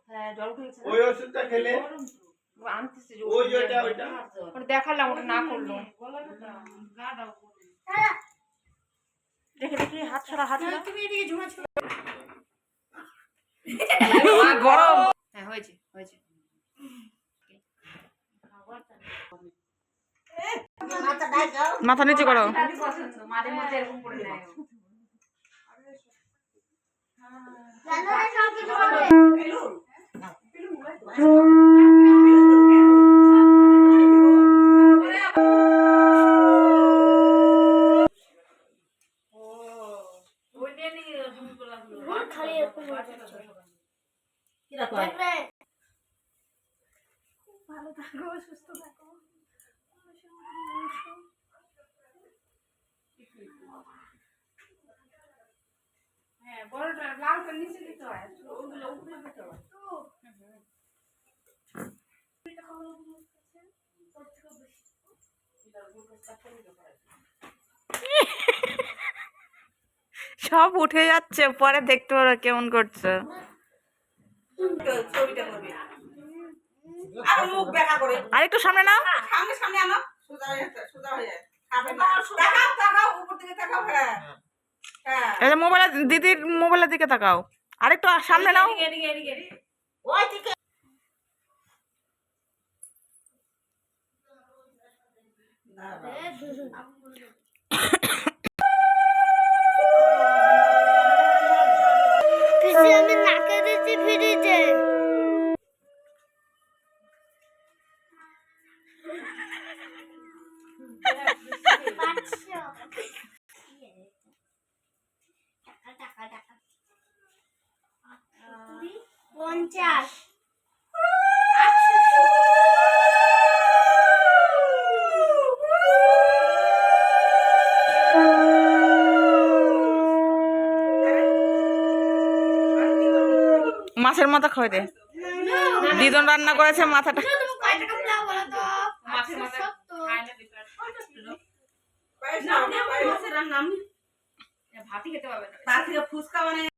হ্যাঁ জল খেয়েছে ওই ওষুধটা খেলে আনতেছে ওই ওইটা ওইটা ওটা দেখালাম ওটা না করলো দেখে দেখি হাত ছড়া হাত ছড়া তুমি এদিকে ঝুমা ছড়া গরম হ্যাঁ হয়েছে হয়েছে মাথা নিচে করো মাঝে মধ্যে এরকম করে নেয় ভালো থাকো সুস্থ থাকো হ্যাঁ বড়টা লালটা নিচে দিতে হয় ওগুলো উপরে দিতে হয় সব উঠে যাচ্ছে, পরে দেখতে পারো কেমন করছে। আর একটু সামনে নাও, সামনে আনো, সোজা হয়ে যায়। তাকাও তাকাও উপর দিকে তাকাও। হ্যাঁ হ্যাঁ এই যে মোবাইলের দিদির মোবাইলের দিকে তাকাও, আর একটু সামনে নাও। ওই দিকে আমি নাকে দিচ্ছি ফ্রিজে। পঞ্চাশ মাছের মাথা খাওয়াই দে, দিদন রান্না করেছে মাথাটা। ভাতই খেতে পারবে না তার থেকে ফুচকা বানায়